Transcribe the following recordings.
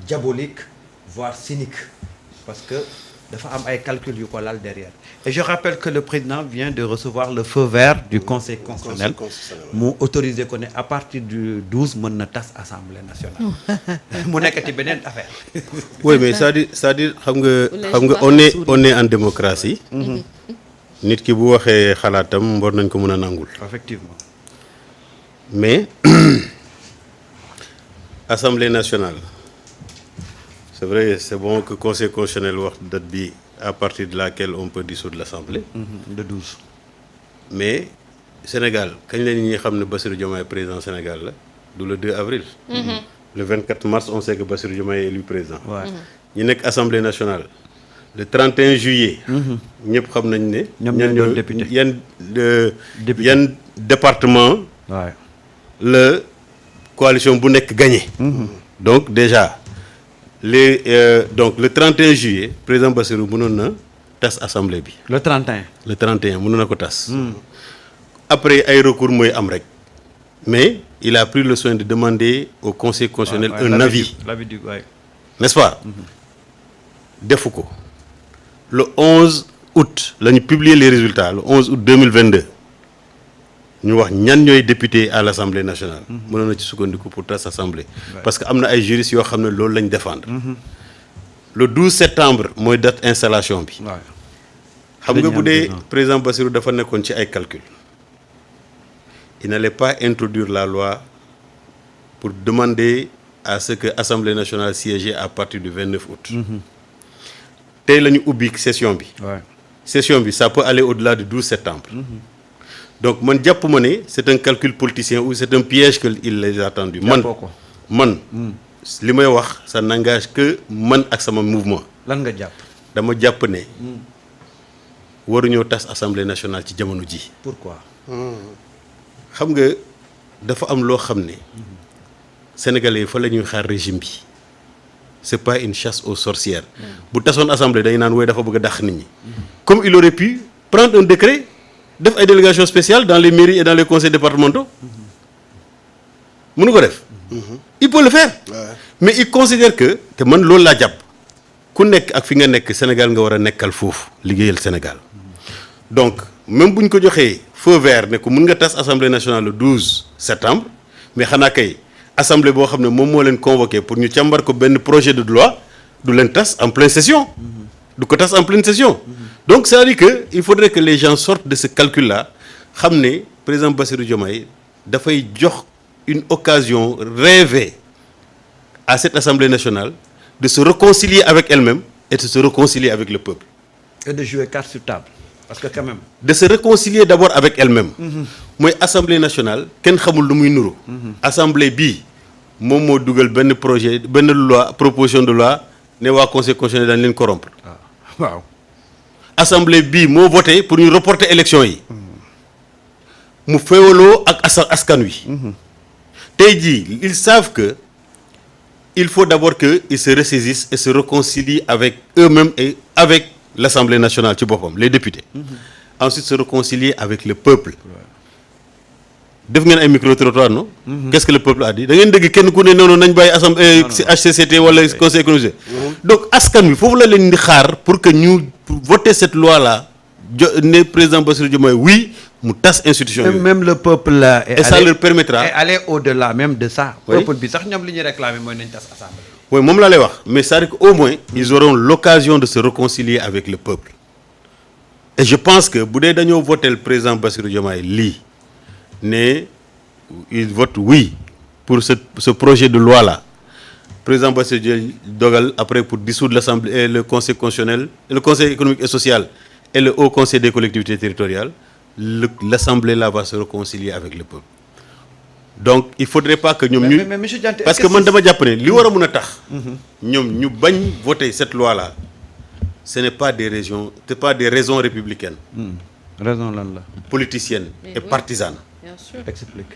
diabolique voire cynique parce que dafa am ay calcul yu ko lal derrière et je rappelle que le président vient de recevoir le feu vert du conseil constitutionnel mu autorisé ko ne à partir du 12 mën na tas assemblée nationale mu nekkati beneen affaire. oui mais c'est-à-dire xam nga on est en démocratie. nit ki bu waxee xalaatam war nañ ko mën a nangul. effectivement. mais assemblée nationale c'est vrai c'est bon que conseil constitutionnel wax date bi à partir de laquelle on peut dissoudre l'assemblée. le 12. mais Sénégal kañ la nit ñi xam ne Bassirou Diomaye président Sénégal la du le 2 avril. le 24 mars on sait que Bassirou Diomaye est élu président. ñi nekk assemblée nationale. le 31 juillet. ñëpp xam nañ ne. ñoom ñoo député yan département. waaw la coalition bu nekk gagné. donc déjà donc le 31 juillet président Bassirou mënoon na tas assemblée bi. le 31. le 31 mënoon na ko tas. après ay recours mooy am rek. mais il a pris le soin de demander au conseil constitutionnel un avis. l'avis du n'est-ce pas. defu ko. le 11 août la ñu publier les résultats le 11 août 2022 ñu wax ñan ñooy député à l'Assemblée nationale. mënoon na ci sukkandiku pour tas assemblée. parce que am na ay juristes yoo xam ne loolu lañ défendre. le 12 septembre mooy date installation bi. xam nga bu dee président Bassirou dafa nekkoon ci ay calcul. il n'allait pas introduire la loi pour demander à ce que Assemblée nationale siège à partir du 29 août. tey la ñu ubbi session bi. session bi ça peut aller au-delà du 12 septembre. donc man jàpp ma ne c'est un calcul politicien ou c'est un piège que il les a tendu. man li may wax ça n'engage que man ak sama mouvement. lan nga jàpp. dama jàpp ne. waruñoo tas assemblée nationale ci jamono ji. pourquoi. xam nga dafa am loo xam ne. sénégalais yi fa la ñuy xaar régime bi. c'est pas une chasse aux sorcières. bu tasoon assemblée dañu naan wooy dafa bëgg a dàq nit ñi. comme il aurait pu prendre un décret def ay délégations spéciales dans les mairies et dans les conseils départementaux. mënu ko def. il peut le faire. mais il considère que te man loolu laa jàpp. ku nekk ak fi nga nekk Sénégal nga war a nekkal foofu liggéeyal Sénégal. donc même bu ñu ko joxee feu vert ne ko mën nga tas assemblée nationale le 12 septembre mais xanaa kay. assemblée boo xam ne moom moo leen convoqué pour ñu càmbar ko benn projet de loi du leen tas en pleine session. du ko tas en pleine session. donc c'est-à-dire que il faudrait que les gens sortent de ce calcul là xam ne président Bassirou Diomaye dafay jox une occasion rêvée à cette assemblée nationale de se réconcilier avec elle-même et de se réconcilier avec le peuple. et de jouer carte sur table parce que quand même. de se réconcilier d'abord avec elle-même. mooy assemblée nationale kenn xamul lu muy nuru. assemblée bii moom moo dugal benn projet benn loi proposition de loi ne waa conseil constitutionnel dañ leen corrompre. waaw. assemblée bii moo voté pour ñu reporter élection yi. mu féewaloo ak askan wi. tey jii ils savent que il faut d'abord que ils se ressaisissent et se réconcilient avec eux-mêmes et avec l'Assemblée nationale ci boppam les députés. ensuite se réconcilier avec le peuple. def ngeen ay micro-trottoir non. qu'est-ce que le peuple a dit da ngeen dégg kenn ku ne noonu nañ bàyyi assemblée HCCT wala conseil économique. donc askan wi foofu la leen di xaar pour que ñu voter cette loi là ne président Bassirou Diomaye oui mu tas institution yooyu. même le peuple. et ça leur permettra. et aller au-delà même de ça. peuple bi sax ñoom li ñuy réclamer mooy nañ tas assemblée. oui moom laa lay wax mais c'est-à-dire qu'au moins ils auront l'occasion de se réconcilier avec le peuple. et je pense que bu dee dañoo voter le président Bassirou Diomaye lii. ne il vote oui pour ce projet de loi là président Bassirou dogal après pour dissoudre l'Assemblée et le conseil constitutionnel le conseil économique et social et le haut conseil des collectivités territoriales l'Assemblée là va se réconcilier avec le peuple donc il faudrait pas que ñoom ñu parce que man dama jàpp ne li war a mën a tax ñoom ñu bañ voter cette loi là ce n'est pas des raisons républicaines raison lan la politiciennes et partisanes. Bien sûr. Explique.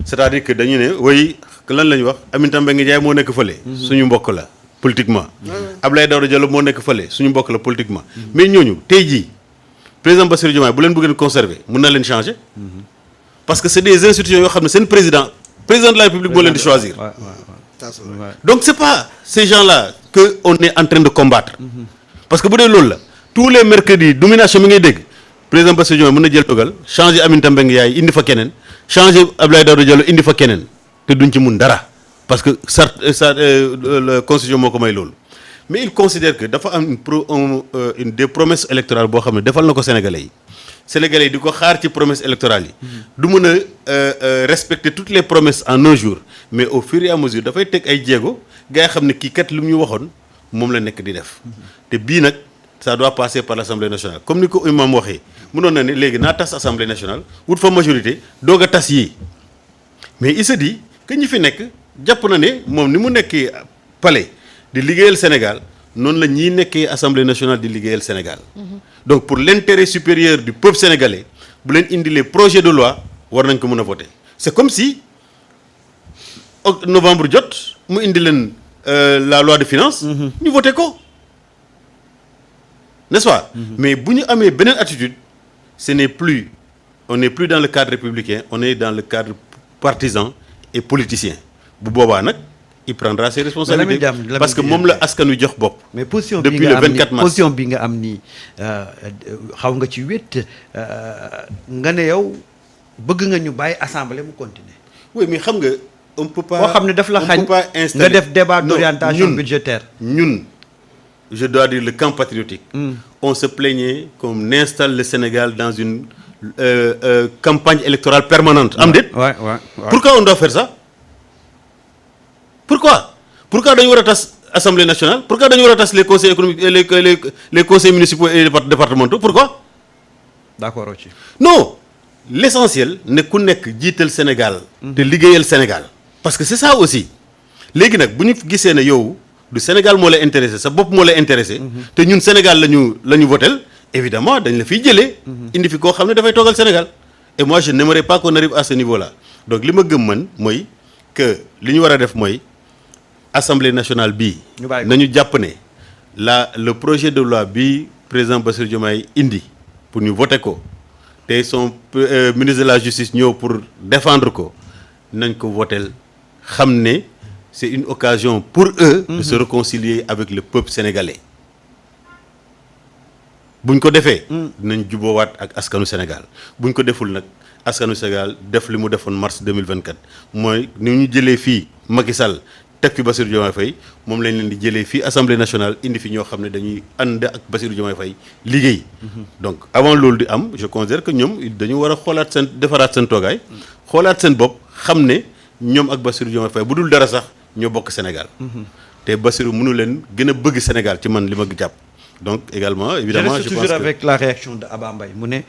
c'est-à-dire que dañu ne oui lan la ñu wax Aminata Mbengue Ndiaye moo nekk fële. suñu mbokk la politiquement. Abdoulaye Daouda Diallo moo nekk fële suñu mbokk la politiquement. mais ñooñu tey jii président Bassirou Diomaye bu leen bëggee conserver mën na leen changer. parce que c'est des institutions yoo xam ne seen président de la République moo leen di choisir. Donc c'est pas ces gens-là que on est en train de combattre. Parce que bu dee loolu la tous les mercredis domination mi ngay dégg président Bassirou Diomaye mën na jël dogal changer Aminata Mbengue Ndiaye indi fa keneen changer Abdoulaye Daouda Diallo indi fa keneen te duñ ci mun dara parce que la constitution moo ko may loolu. Mais il considère que dafa am une des promesses électorales boo xam ne defal na ko Sénégalais yi di ko xaar ci promesses électorales yi. du mën a respecter toutes les promesses en un jour mais au fur et à mesure dafay teg ay jéego gars yi xam ne kii kat lu mu ñu waxoon moom la nekk di def. te bii nag ça doit passer par l'Assemblée nationale comme ni ko imam waxee mënoon na ne léegi naa tas Assemblée nationale wut fa majorité doog a tas yii mais il se dit que ñi fi nekk jàpp na ne moom ni mu nekkee palais. di liggéeyal Sénégal noonu la ñiy nekkee Assemblée nationale di liggéeyal Sénégal. Donc pour l'intérêt supérieur du peuple sénégalais bu leen indi les projets de loi war nañ ko mën a voter. C'est comme si novembre jot mu indi leen la loi de finances. ñu voté ko n'est-ce pas. Mais bu ñu amee beneen attitude on n'est plus dans le cadre républicain on est dans le cadre partisan et politicien bu boobaa nag. il prendra ses responsabilités parce que moom la askan wi jox bopp. mais position bi depuis le 24 mars position bi nga am nii xaw nga ci wét nga ne yow bëgg nga ñu bàyyi assemblée mu continuer. oui mais xam nga on peut pas. boo xam ne daf la xañ nga def débat d'orientation budgétaire. ñun je dois dire le camp patriotique. On se plaignait qu'on installe le Sénégal dans une campagne électorale permanente. am déet. Pourquoi on doit faire ça. Pourquoi dañu war a tas Assemblée nationale pourquoi dañu war a tas les conseils économiques les conseils municipaux et départementaux pourquoi. d'accord aussi. Non l'essentiel ne ku nekk jiital Sénégal. te liggéeyal Sénégal. parce que c'est ça aussi léegi nag bu ñu gisee ne yow du Sénégal moo la intéressé sa bopp moo la intéressé. te ñun Sénégal la ñu votel évidemment dañ la fiy jëlee. indi fi koo xam ne dafay toogal Sénégal. et moi je n'aimerais pas qu'on arrive à ce niveau-là donc li ma gëm man mooy que li ñu war a def mooy. Assemblée nationale bii. nañu jàpp ne le projet de loi bii président Bassirou Diomaye indi pour ñu voter ko te son ministre de la justice ñëw pour défendre ko nañ ko votel xam ne c'est une occasion pour eux. de se réconcilier avec le peuple sénégalais. buñ ko defee. dinañ juboowaat ak askanu Sénégal buñ ko deful nag askanu Sénégal def li mu defoon mars 2024 mooy ni ñu jëlee fii Macky Sall. teg fi Bassirou Diomaye Faye moom lañ leen di jëlee fii Assemblée nationale indi fi ñoo xam ne dañuy ànd ak Bassirou Diomaye Faye liggéey. donc avant loolu di am je considère que ñoom dañu war a xoolaat seen defaraat seen toogaay. xoolaat seen bopp xam ne ñoom ak Bassirou Diomaye Faye bu dul dara sax ñoo bokk Sénégal. te Bassirou mënu leen gën a bëgg Sénégal ci man li ma jàpp. donc également évidemment je pense toujours avec la réaction de Abba Mbaye mu ne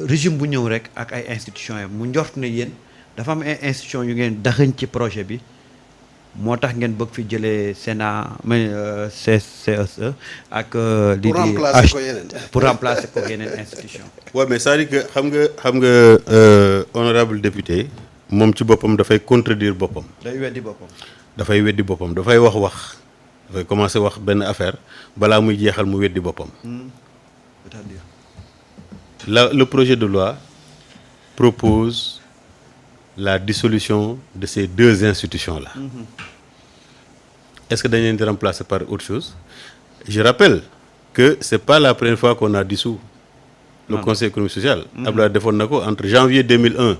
régime bu ñëw rek ak ay institutions yi mu njort ne yéen dafa am ay institutions yu ngeen daxañ ci projet bi. moo tax ngeen bëgg fi jëlee Sénat CSE ak. pour remplacer ko yeneen institution. waaw mais c'est-à-dire que xam nga honorable député moom ci boppam dafay contredire boppam. day weddi boppam. dafay wax dafay commencer wax benn affaire balaa muy jeexal mu weddi boppam. c'est-à-dire. Le projet de loi propose. La dissolution de ces deux institutions-là. Est-ce que dañu leen di remplacer par autre chose? Je rappelle que c'est pas la première fois qu'on a dissous le Conseil économique social. Abdoulaye defoon na ko entre janvier 2001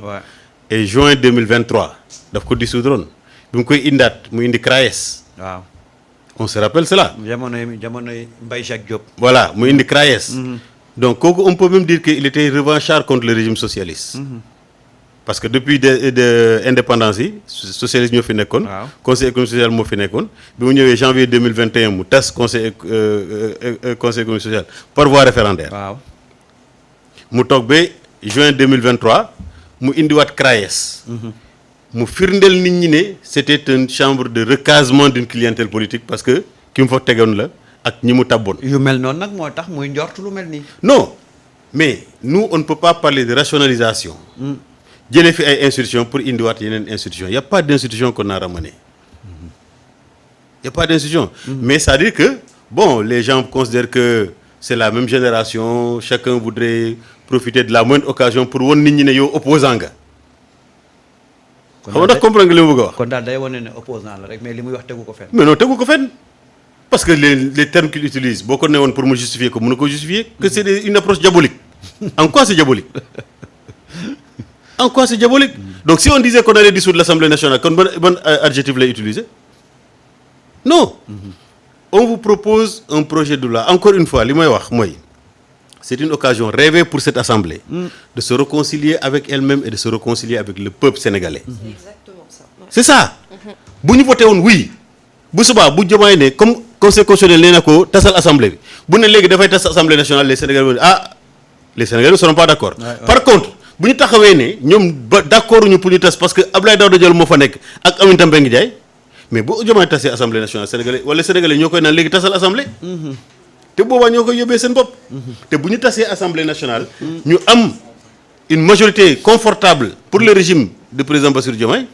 et juin 2023 daf ko dissoudroon bi mu koy indaat mu indi CRAES. waaw on se rappelle cela. jamonoy Mbaye Jacques Diop. Voilà mu indi CRAES. Donc kooku on peut même dire qu'il était revanchard contre le régime socialiste. Parce que depuis de indépendance yi socialiste ñoo fi nekkoon. conseil économique social moo fi nekkoon. bi mu ñëwee janvier 2021 mu tas conseil économique social par voie référendaire. waaw mu toog ba juin 2023 mu indiwaat CRAES. mu firndeel nit ñi ne c'était une chambre de recasement d'une clientèle politique parce que ki mu fa tegoon la ak ñi mu tabboon. yu mel noonu nag moo tax muy njort lu mel nii. non mais nous on ne peut pas parler de rationalisation. jëlee fi ay institutions pour indiwaat yeneen institutions y a pas d'institution qu'on a ramené. y a pas d'institution. Mais c'est-à-dire que bon les gens considèrent que c'est la même génération chacun voudrait profiter de la moindre occasion pour won nit ñi ne yow opposant nga. xam nga ndax comprendre nga li ma bëgg a wax. kon daal day wane ne opposant la rek mais li muy wax tegu ko fenn. mais non tegu ko fenn parce que les termes qu'il utilise boo ko newoon pour me justifier ko mën na ko justifier que c'est une approche diabolique. En quoi c'est diabolique? En quoi c'est diabolique? Donc si on disait qu'on allait dissoudre l'Assemblée nationale kon ban adjectif lay utiliser? Non. On vous propose un projet de loi. Encore une fois li may wax mooy c'est une occasion rêvée pour cette assemblée de se réconcilier avec elle-même et de se réconcilier avec le peuple sénégalais. C'est exactement ça. Ouais. C'est ça. Bu ñu voté woon oui bu subaa bu Diomaye ne comme conseil constitutionnel nee na ko tasal assemblée bi bu ne léegi dafay tas assemblée nationale les Sénégalais les Sénégalais ne seront pas d'accord. Par contre bu ñu taxawee ne ñoom ba d'accord ñu pour ñu tas parce que Abdoulaye Daouda Diallo moo fa nekk ak Aminata Mbengue Ndiaye mais bu Diomaye tasee assemblée nationale Sénégalais wala Sénégalais ñoo koy naan léegi tasal assemblée. te boobaa ñoo koy yóbbee seen bopp. te bu ñu tasee assemblée nationale. ñu am une majorité confortable pour le régime du président Bassirou Diomaye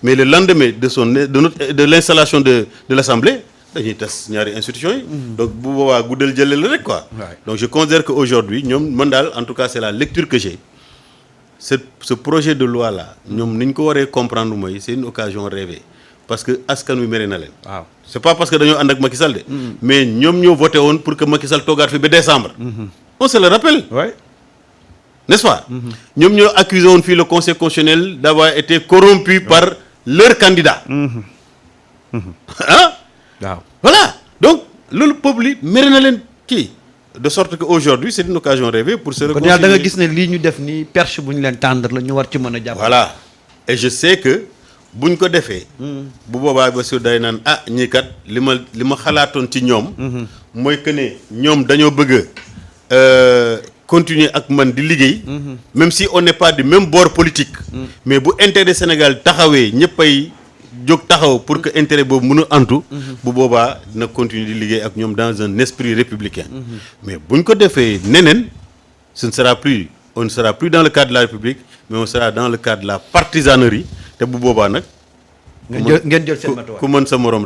mais le lendemain de l'installation de l'assemblée dañuy tas ñaari institutions yi. donc bu boobaa guddal jëlee la rek quoi. donc je considère que aujourd'hui ñoom man daal en tout cas c'est la lecture que j'ai ce projet de loi là ñoom ni ñu ko waree comprendre mooy c'est une occasion rêvée parce que askan wi mere na leen. waaw c'est pas parce que dañoo ànd ak Macky Sall de. mais ñoom ñoo voté woon pour que Macky Sall toogaat fi ba décembre. On se le rappelle. Ouais. N'est-ce pas? ñoom ñoo accusé woon fii le conseil constitutionnel d'avoir été corrompu par leur candidat. Ah. waaw Voilà donc loolu peuple yi mere na leen kii de sorte que aujourd'hui c'est une occasion rêvée pour se kon réconcilier. yàlla da nga gis ne lii ñu def nii perche bu ñu leen tendre la ñu war ci mën a jàpp. Voilà et je sais que buñ ko defee. bu boobaa ba su day naan ñii kat li ma xalaatoon ci ñoom. mooy que ne ñoom dañoo bëgg a continuer ak man di liggéey. même si on n'est pas du même bord politique. mais bu intérêt Sénégal taxawee ñëppay jóg taxaw pour que intérêt boobu mën a antu. bu boobaa dina continuer di liggéey ak ñoom dans un esprit républicain. mais buñ ko defee neneen on ne sera plus dans le cadre de la République mais on sera dans le cadre de la partisanerie te bu boobaa nag. ngeen jël seen matuwaay ku mën sa morom